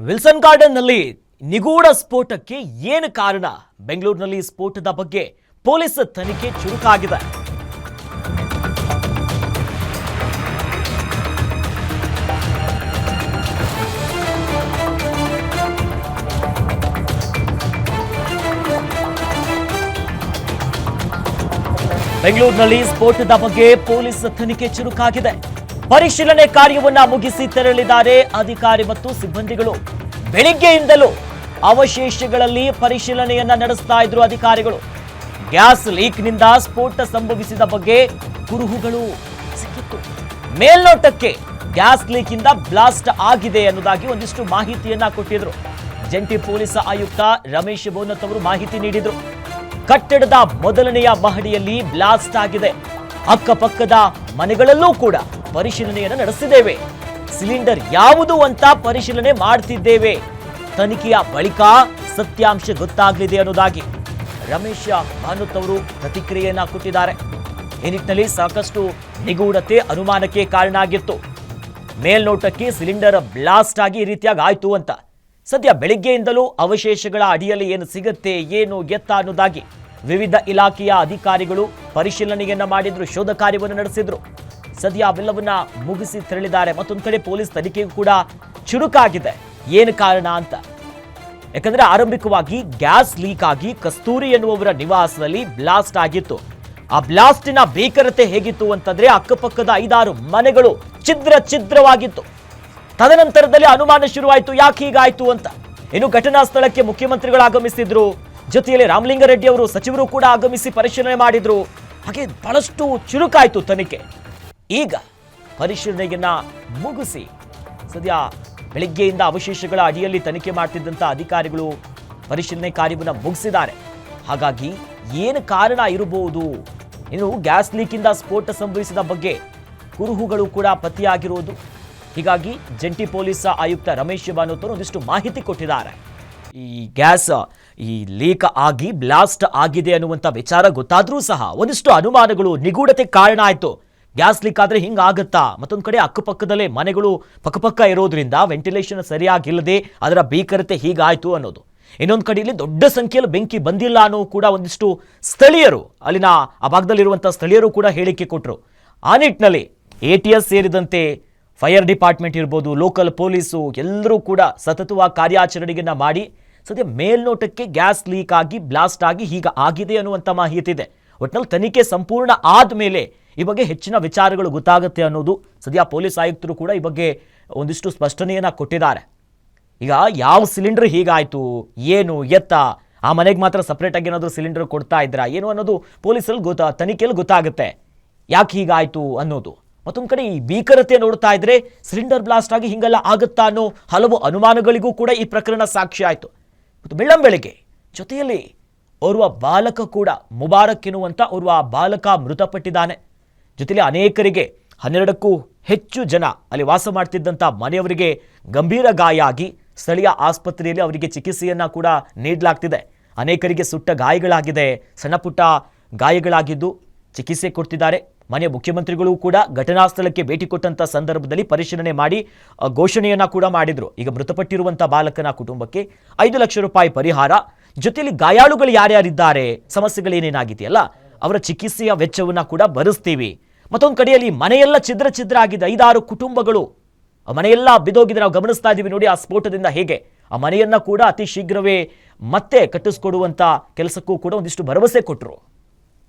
Wilson ಗಾರ್ಡನ್ನಲ್ಲಿ ನಿಗೂಢ ಸ್ಫೋಟಕ್ಕೆ ಏನು ಕಾರಣ? ಬೆಂಗಳೂರಿನಲ್ಲಿ ಸ್ಫೋಟದ ಬಗ್ಗೆ ಪೊಲೀಸ್ ತನಿಖೆ ಚುರುಕಾಗಿದೆ. ಬೆಂಗಳೂರಿನಲ್ಲಿ ಸ್ಫೋಟದ ಬಗ್ಗೆ ಪೊಲೀಸ್ ತನಿಖೆ ಚುರುಕಾಗಿದೆ. ಪರಿಶೀಲನೆ ಕಾರ್ಯವನ್ನ ಮುಗಿಸಿ ತೆರಳಿದ್ದಾರೆ ಅಧಿಕಾರಿ ಮತ್ತು ಸಿಬ್ಬಂದಿಗಳು. ಬೆಳಿಗ್ಗೆಯಿಂದಲೂ ಅವಶೇಷಗಳಲ್ಲಿ ಪರಿಶೀಲನೆಯನ್ನ ನಡೆಸ್ತಾ ಇದ್ರು ಅಧಿಕಾರಿಗಳು. ಗ್ಯಾಸ್ ಲೀಕ್ನಿಂದ ಸ್ಫೋಟ ಸಂಭವಿಸಿದ ಬಗ್ಗೆ ಕುರುಹುಗಳು ಸಿಕ್ಕಿತ್ತು. ಮೇಲ್ನೋಟಕ್ಕೆ ಗ್ಯಾಸ್ ಲೀಕ್ ಇಂದ ಬ್ಲಾಸ್ಟ್ ಆಗಿದೆ ಅನ್ನೋದಾಗಿ ಒಂದಿಷ್ಟು ಮಾಹಿತಿಯನ್ನ ಕೊಟ್ಟಿದ್ರು. ಜಂಟಿ ಪೊಲೀಸ್ ಆಯುಕ್ತ ರಮೇಶ್ ಬೋನತ್ ಅವರು ಮಾಹಿತಿ ನೀಡಿದ್ರು. ಕಟ್ಟಡದ ಮೊದಲನೆಯ ಮಹಡಿಯಲ್ಲಿ ಬ್ಲಾಸ್ಟ್ ಆಗಿದೆ. ಅಕ್ಕಪಕ್ಕದ ಮನೆಗಳಲ್ಲೂ ಕೂಡ ಪರಿಶೀಲನೆಯನ್ನು ನಡೆಸಿದ್ದೇವೆ. ಸಿಲಿಂಡರ್ ಯಾವುದು ಅಂತ ಪರಿಶೀಲನೆ ಮಾಡ್ತಿದ್ದೇವೆ. ತನಿಖೆಯ ಬಳಿಕ ಸತ್ಯಾಂಶ ಗೊತ್ತಾಗಲಿದೆ ಅನ್ನೋದಾಗಿ ರಮೇಶ್ ಭಾನುತ್ ಅವರು ಪ್ರತಿಕ್ರಿಯೆಯನ್ನ ಕೊಟ್ಟಿದ್ದಾರೆ. ಈ ನಿಟ್ಟಿನಲ್ಲಿ ಸಾಕಷ್ಟು ನಿಗೂಢತೆ ಅನುಮಾನಕ್ಕೆ ಕಾರಣ ಆಗಿತ್ತು. ಮೇಲ್ನೋಟಕ್ಕೆ ಸಿಲಿಂಡರ್ ಬ್ಲಾಸ್ಟ್ ಆಗಿ ಈ ರೀತಿಯಾಗಿ ಆಯ್ತು ಅಂತ. ಸದ್ಯ ಬೆಳಿಗ್ಗೆಯಿಂದಲೂ ಅವಶೇಷಗಳ ಅಡಿಯಲ್ಲಿ ಏನು ಸಿಗುತ್ತೆ, ಏನು ಎತ್ತ ಅನ್ನೋದಾಗಿ ವಿವಿಧ ಇಲಾಖೆಯ ಅಧಿಕಾರಿಗಳು ಪರಿಶೀಲನೆಯನ್ನ ಮಾಡಿದ್ರು, ಶೋಧ ಕಾರ್ಯವನ್ನು ನಡೆಸಿದ್ರು. ಸದ್ಯ ಅವೆಲ್ಲವನ್ನ ಮುಗಿಸಿ ತೆರಳಿದ್ದಾರೆ. ಮತ್ತೊಂದು ಕಡೆ ಪೊಲೀಸ್ ತನಿಖೆಗೂ ಕೂಡ ಚುರುಕಾಗಿದೆ. ಏನು ಕಾರಣ ಅಂತ. ಯಾಕಂದ್ರೆ ಆರಂಭಿಕವಾಗಿ ಗ್ಯಾಸ್ ಲೀಕ್ ಆಗಿ ಕಸ್ತೂರಿ ಎನ್ನುವವರ ನಿವಾಸದಲ್ಲಿ ಬ್ಲಾಸ್ಟ್ ಆಗಿತ್ತು. ಆ ಬ್ಲಾಸ್ಟಿನ ಭೀಕರತೆ ಹೇಗಿತ್ತು ಅಂತಂದ್ರೆ ಅಕ್ಕಪಕ್ಕದ 5-6 ಮನೆಗಳು ಛಿದ್ರವಾಗಿತ್ತು. ತದನಂತರದಲ್ಲಿ ಅನುಮಾನ ಶುರುವಾಯಿತು, ಯಾಕೆ ಹೀಗಾಯ್ತು ಅಂತ. ಇನ್ನು ಘಟನಾ ಸ್ಥಳಕ್ಕೆ ಮುಖ್ಯಮಂತ್ರಿಗಳು ಆಗಮಿಸಿದ್ರು. ಜೊತೆಯಲ್ಲಿ ರಾಮಲಿಂಗಾರೆಡ್ಡಿ ಅವರು ಸಚಿವರು ಕೂಡ ಆಗಮಿಸಿ ಪರಿಶೀಲನೆ ಮಾಡಿದ್ರು. ಹಾಗೆ ಬಹಳಷ್ಟು ಚುರುಕಾಯಿತು ತನಿಖೆ. ಈಗ ಪರಿಶೀಲನೆಯನ್ನ ಮುಗಿಸಿ ಸದ್ಯ ಬೆಳಿಗ್ಗೆಯಿಂದ ಅವಶೇಷಗಳ ಅಡಿಯಲ್ಲಿ ತನಿಖೆ ಮಾಡ್ತಿದ್ದಂಥ ಅಧಿಕಾರಿಗಳು ಪರಿಶೀಲನೆ ಕಾರ್ಯವನ್ನು ಮುಗಿಸಿದ್ದಾರೆ. ಹಾಗಾಗಿ ಏನು ಕಾರಣ ಇರಬಹುದು? ಇನ್ನು ಗ್ಯಾಸ್ ಲೀಕಿಂದ ಸ್ಫೋಟ ಸಂಭವಿಸಿದ ಬಗ್ಗೆ ಕುರುಹುಗಳು ಕೂಡ ಪತ್ತೆಯಾಗಿರುವುದು. ಹೀಗಾಗಿ ಜಂಟಿ ಪೊಲೀಸ್ ಆಯುಕ್ತ ರಮೇಶ್ ಭಾನುತ್ ಅವರು ಒಂದಿಷ್ಟು ಮಾಹಿತಿ ಕೊಟ್ಟಿದ್ದಾರೆ. ಈ ಗ್ಯಾಸ್ ಲೀಕ್ ಆಗಿ ಬ್ಲಾಸ್ಟ್ ಆಗಿದೆ ಅನ್ನುವಂಥ ವಿಚಾರ ಗೊತ್ತಾದ್ರೂ ಸಹ ಒಂದಿಷ್ಟು ಅನುಮಾನಗಳು, ನಿಗೂಢತೆ ಕಾರಣ ಆಯಿತು. ಗ್ಯಾಸ್ ಲೀಕ್ ಆದ್ರೆ ಹಿಂಗಾಗತ್ತಾ? ಮತ್ತೊಂದು ಕಡೆ ಅಕ್ಕಪಕ್ಕದಲ್ಲೇ ಮನೆಗಳು ಪಕ್ಕಪಕ್ಕ ಇರೋದ್ರಿಂದ ವೆಂಟಿಲೇಷನ್ ಸರಿಯಾಗಿಲ್ಲದೆ ಅದರ ಭೀಕರತೆ ಹೀಗಾಯ್ತು ಅನ್ನೋದು. ಇನ್ನೊಂದು ಕಡೆಯಲ್ಲಿ ದೊಡ್ಡ ಸಂಖ್ಯೆಯಲ್ಲಿ ಬೆಂಕಿ ಬಂದಿಲ್ಲ ಅನ್ನೋ ಕೂಡ ಒಂದಿಷ್ಟು ಸ್ಥಳೀಯರು, ಅಲ್ಲಿನ ಆ ಭಾಗದಲ್ಲಿರುವಂಥ ಸ್ಥಳೀಯರು ಕೂಡ ಹೇಳಿಕೆ ಕೊಟ್ಟರು. ಆ ನಿಟ್ಟಿನಲ್ಲಿ ATS ಸೇರಿದಂತೆ ಫೈರ್ ಡಿಪಾರ್ಟ್ಮೆಂಟ್ ಇರ್ಬೋದು, ಲೋಕಲ್ ಪೊಲೀಸು ಎಲ್ಲರೂ ಕೂಡ ಸತತವಾಗಿ ಕಾರ್ಯಾಚರಣೆಯನ್ನ ಮಾಡಿ ಸದ್ಯ ಮೇಲ್ನೋಟಕ್ಕೆ ಗ್ಯಾಸ್ ಲೀಕ್ ಆಗಿ ಬ್ಲಾಸ್ಟ್ ಆಗಿ ಹೀಗ ಆಗಿದೆ ಅನ್ನುವಂಥ ಮಾಹಿತಿ ಇದೆ. ಒಟ್ಟಿನಲ್ಲಿ ತನಿಖೆ ಸಂಪೂರ್ಣ ಆದಮೇಲೆ ಈ ಬಗ್ಗೆ ಹೆಚ್ಚಿನ ವಿಚಾರಗಳು ಗೊತ್ತಾಗುತ್ತೆ ಅನ್ನೋದು. ಸದ್ಯ ಪೊಲೀಸ್ ಆಯುಕ್ತರು ಕೂಡ ಈ ಬಗ್ಗೆ ಒಂದಿಷ್ಟು ಸ್ಪಷ್ಟನೆಯನ್ನ ಕೊಟ್ಟಿದ್ದಾರೆ. ಈಗ ಯಾವ ಸಿಲಿಂಡರ್ ಹೀಗಾಯ್ತು, ಏನು ಎತ್ತ, ಆ ಮನೆಗೆ ಮಾತ್ರ ಸಪ್ರೇಟಾಗಿ ಏನಾದರೂ ಸಿಲಿಂಡರ್ ಕೊಡ್ತಾ ಇದ್ರಾ ಏನು ಅನ್ನೋದು ಪೊಲೀಸರಲ್ಲಿ ತನಿಖೆಯಲ್ಲಿ ಗೊತ್ತಾಗುತ್ತೆ, ಯಾಕೆ ಹೀಗಾಯ್ತು ಅನ್ನೋದು. ಮತ್ತೊಂದು ಕಡೆ ಈ ಭೀಕರತೆ ನೋಡ್ತಾ ಇದ್ರೆ ಸಿಲಿಂಡರ್ ಬ್ಲಾಸ್ಟ್ ಆಗಿ ಹಿಂಗೆಲ್ಲ ಆಗುತ್ತಾ ಅನ್ನೋ ಹಲವು ಅನುಮಾನಗಳಿಗೂ ಕೂಡ ಈ ಪ್ರಕರಣ ಸಾಕ್ಷಿ ಆಯಿತು. ಮತ್ತು ಬೆಳ್ಳಂಬೆಳಗ್ಗೆ ಜೊತೆಯಲ್ಲಿ ಓರ್ವ ಬಾಲಕ ಕೂಡ, ಮುಬಾರಕ್ ಎನ್ನುವಂಥ ಓರ್ವ ಬಾಲಕ ಮೃತಪಟ್ಟಿದ್ದಾನೆ. ಜೊತೆಲಿ ಅನೇಕರಿಗೆ 12ಕ್ಕೂ ಹೆಚ್ಚು ಜನ ಅಲ್ಲಿ ವಾಸ ಮಾಡ್ತಿದ್ದಂಥ ಮನೆಯವರಿಗೆ ಗಂಭೀರ ಗಾಯ ಆಗಿ ಸ್ಥಳೀಯ ಆಸ್ಪತ್ರೆಯಲ್ಲಿ ಅವರಿಗೆ ಚಿಕಿತ್ಸೆಯನ್ನು ಕೂಡ ನೀಡಲಾಗ್ತಿದೆ. ಅನೇಕರಿಗೆ ಸುಟ್ಟ ಗಾಯಗಳಾಗಿದೆ, ಸಣ್ಣ ಪುಟ್ಟ ಗಾಯಗಳಾಗಿದ್ದು ಚಿಕಿತ್ಸೆ ಕೊಡ್ತಿದ್ದಾರೆ. ಮನೆಯ ಮುಖ್ಯಮಂತ್ರಿಗಳು ಕೂಡ ಘಟನಾ ಸ್ಥಳಕ್ಕೆ ಭೇಟಿ ಕೊಟ್ಟಂಥ ಸಂದರ್ಭದಲ್ಲಿ ಪರಿಶೀಲನೆ ಮಾಡಿ ಘೋಷಣೆಯನ್ನ ಕೂಡ ಮಾಡಿದ್ರು. ಈಗ ಮೃತಪಟ್ಟಿರುವಂಥ ಬಾಲಕನ ಕುಟುಂಬಕ್ಕೆ 5 ಲಕ್ಷ ರೂಪಾಯಿ ಪರಿಹಾರ, ಜೊತೆಯಲ್ಲಿ ಗಾಯಾಳುಗಳು ಯಾರ್ಯಾರಿದ್ದಾರೆ, ಸಮಸ್ಯೆಗಳೇನೇನಾಗಿದೆಯಲ್ಲ ಅವರ ಚಿಕಿತ್ಸೆಯ ವೆಚ್ಚವನ್ನ ಕೂಡ ಭರಿಸ್ತೀವಿ. ಮತ್ತೊಂದು ಕಡೆಯಲ್ಲಿ ಮನೆಯೆಲ್ಲ ಛಿದ್ರ ಆಗಿದೆ. 5-6 ಕುಟುಂಬಗಳು ಮನೆಯೆಲ್ಲ ಬಿದ್ದೋಗಿದೆ. ನಾವು ಗಮನಿಸ್ತಾ ಇದ್ದೀವಿ ನೋಡಿ ಆ ಸ್ಫೋಟದಿಂದ ಹೇಗೆ. ಆ ಮನೆಯನ್ನ ಕೂಡ ಅತಿ ಶೀಘ್ರವೇ ಮತ್ತೆ ಕಟ್ಟಿಸ್ಕೊಡುವಂಥ ಕೆಲಸಕ್ಕೂ ಕೂಡ ಒಂದಿಷ್ಟು ಭರವಸೆ ಕೊಟ್ಟರು.